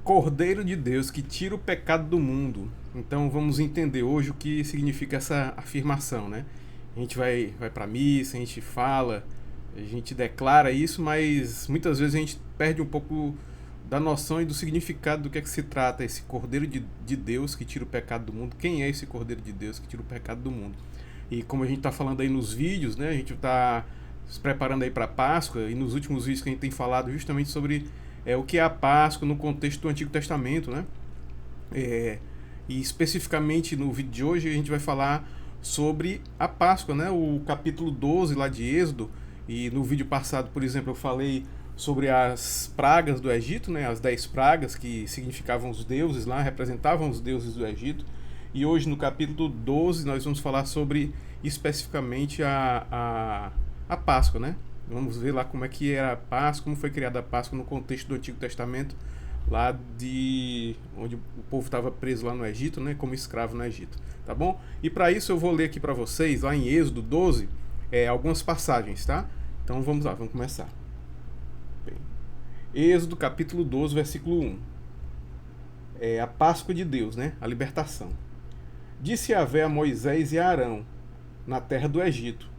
Cordeiro de Deus que tira o pecado do mundo. Então vamos entender hoje o que significa essa afirmação, né? A gente vai para a missa, a gente fala, a gente declara isso, mas muitas vezes a gente perde um pouco da noção e do significado do que é que se trata esse Cordeiro de Deus que tira o pecado do mundo. Quem é esse Cordeiro de Deus que tira o pecado do mundo? E como a gente está falando aí nos vídeos, né? A gente está se preparando aí para a Páscoa, e nos últimos vídeos que a gente tem falado justamente sobre o que é a Páscoa no contexto do Antigo Testamento, né? E especificamente no vídeo de hoje a gente vai falar sobre a Páscoa, né? O capítulo 12 lá de Êxodo. E no vídeo passado, por exemplo, eu falei sobre as pragas do Egito, né? As 10 pragas que significavam os deuses lá, representavam os deuses do Egito. E hoje no capítulo 12 nós vamos falar sobre especificamente a Páscoa, né? Vamos ver lá como é que era a Páscoa, como foi criada a Páscoa no contexto do Antigo Testamento, lá de onde o povo estava preso lá no Egito, né, como escravo no Egito, tá bom? E para isso eu vou ler aqui para vocês, lá em Êxodo 12, algumas passagens, tá? Então vamos lá, vamos começar. Bem, Êxodo capítulo 12, versículo 1. É a Páscoa de Deus, né? A libertação. Disse Yahvé a Moisés e a Arão, na terra do Egito: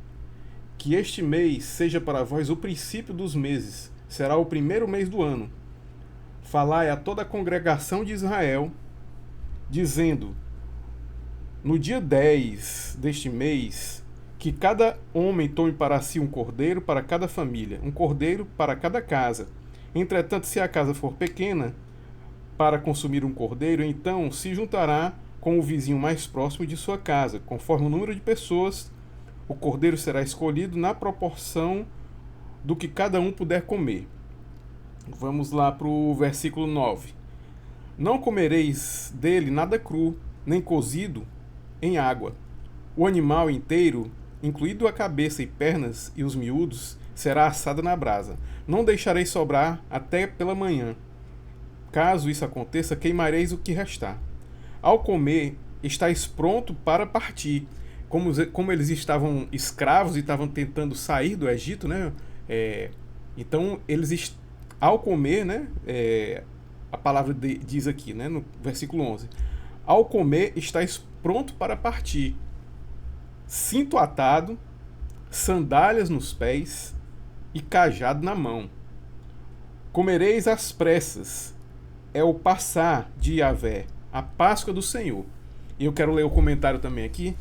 que este mês seja para vós o princípio dos meses, será o primeiro mês do ano. Falai a toda a congregação de Israel, dizendo: no dia 10 deste mês, que cada homem tome para si um cordeiro para cada família, um cordeiro para cada casa. Entretanto, se a casa for pequena, para consumir um cordeiro, então se juntará com o vizinho mais próximo de sua casa, conforme o número de pessoas. O cordeiro será escolhido na proporção do que cada um puder comer. Vamos lá para o versículo 9. Não comereis dele nada cru, nem cozido em água. O animal inteiro, incluído a cabeça e pernas e os miúdos, será assado na brasa. Não deixareis sobrar até pela manhã. Caso isso aconteça, queimareis o que restar. Ao comer, estáis pronto para partir. Como eles estavam escravos e estavam tentando sair do Egito, né? Então, ao comer, né? A palavra diz aqui, né? No versículo 11: ao comer, estáis pronto para partir. Cinto atado, sandálias nos pés e cajado na mão. Comereis às pressas. É o passar de Yahvé, a Páscoa do Senhor. E eu quero ler o comentário também aqui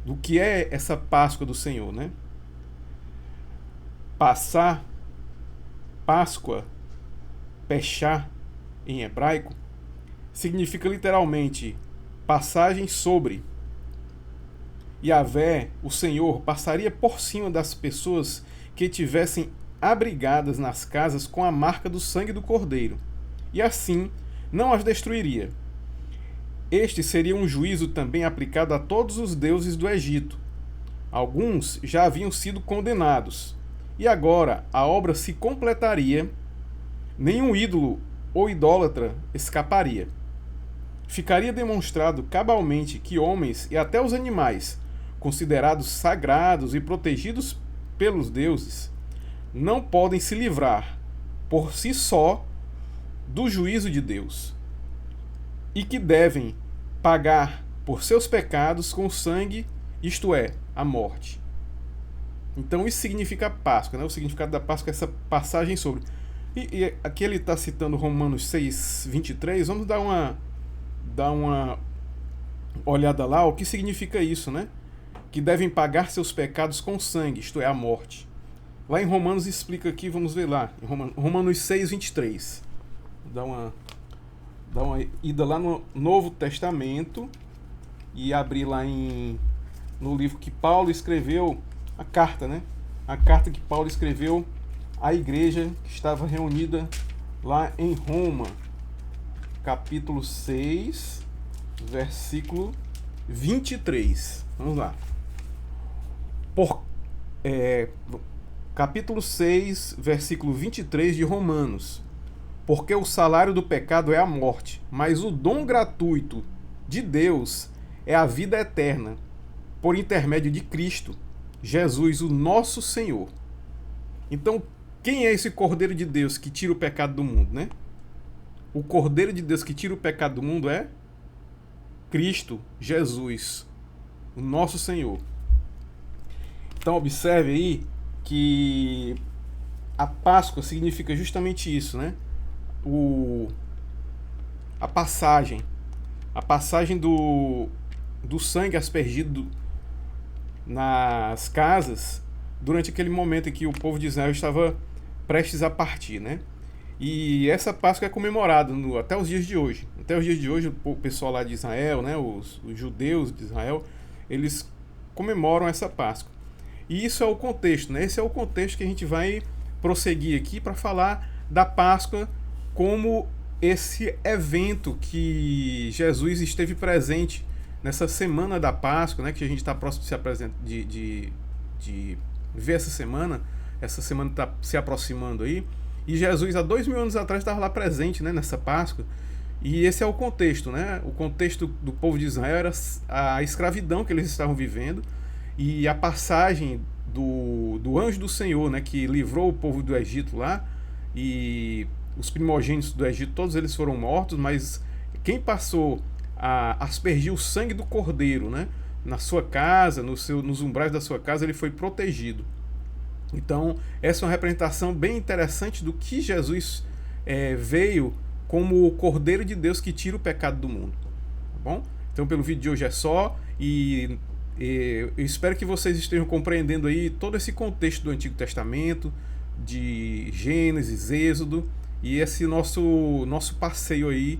do que é essa Páscoa do Senhor, né? Passar, Páscoa, Pechá, em hebraico, significa literalmente passagem sobre. Yahvé, o Senhor, passaria por cima das pessoas que tivessem abrigadas nas casas com a marca do sangue do Cordeiro, e assim não as destruiria. Este seria um juízo também aplicado a todos os deuses do Egito. Alguns já haviam sido condenados, e agora a obra se completaria. Nenhum ídolo ou idólatra escaparia. Ficaria demonstrado cabalmente que homens e até os animais, considerados sagrados e protegidos pelos deuses, não podem se livrar, por si só, do juízo de Deus, e que devem pagar por seus pecados com sangue, isto é, a morte. Então isso significa a Páscoa, né? O significado da Páscoa é essa passagem sobre. E aqui ele está citando Romanos 6, 23. Vamos dar uma olhada lá, o que significa isso, né? Que devem pagar seus pecados com sangue, isto é, a morte. Lá em Romanos explica aqui, vamos ver lá, em Romanos 6, 23. Dá uma ida lá no Novo Testamento e abrir lá no livro que Paulo escreveu, a carta, né? A carta que Paulo escreveu à igreja que estava reunida lá em Roma, capítulo 6, versículo 23. Vamos lá. Capítulo 6, versículo 23 de Romanos. Porque o salário do pecado é a morte, mas o dom gratuito de Deus é a vida eterna, por intermédio de Cristo, Jesus, o nosso Senhor. Então, quem é esse Cordeiro de Deus que tira o pecado do mundo, né? O Cordeiro de Deus que tira o pecado do mundo é Cristo, Jesus, o nosso Senhor. Então observe aí que a Páscoa significa justamente isso, né? A passagem. A passagem do sangue aspergido nas casas durante aquele momento em que o povo de Israel estava prestes a partir, né? E essa Páscoa é comemorada até os dias de hoje. Até os dias de hoje, o pessoal lá de Israel, né, os judeus de Israel, eles comemoram essa Páscoa. E isso é o contexto, né? Esse é o contexto que a gente vai prosseguir aqui para falar da Páscoa como esse evento que Jesus esteve presente nessa semana da Páscoa, né, que a gente está próximo de ver essa semana está se aproximando aí, e Jesus há 2000 anos atrás estava lá presente, né, nessa Páscoa, e esse é o contexto, né? O contexto do povo de Israel era a escravidão que eles estavam vivendo e a passagem do anjo do Senhor, né, que livrou o povo do Egito lá, e os primogênitos do Egito, todos eles foram mortos, mas quem passou a aspergir o sangue do cordeiro, né, na sua casa, nos umbrais da sua casa, ele foi protegido. Então, essa é uma representação bem interessante do que Jesus veio como o Cordeiro de Deus que tira o pecado do mundo. Tá bom? Então, pelo vídeo de hoje é só, e eu espero que vocês estejam compreendendo aí todo esse contexto do Antigo Testamento, de Gênesis, Êxodo, e esse nosso passeio aí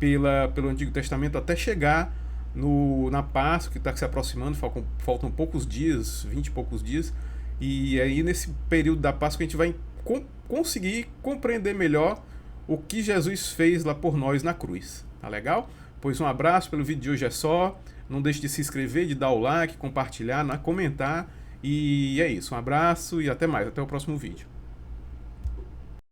pelo Antigo Testamento até chegar na Páscoa, que está se aproximando, faltam poucos dias, 20 e poucos dias, e aí nesse período da Páscoa a gente vai conseguir compreender melhor o que Jesus fez lá por nós na cruz. Tá legal? Pois um abraço, pelo vídeo de hoje é só. Não deixe de se inscrever, de dar o like, compartilhar, comentar. E é isso, um abraço e até mais, até o próximo vídeo.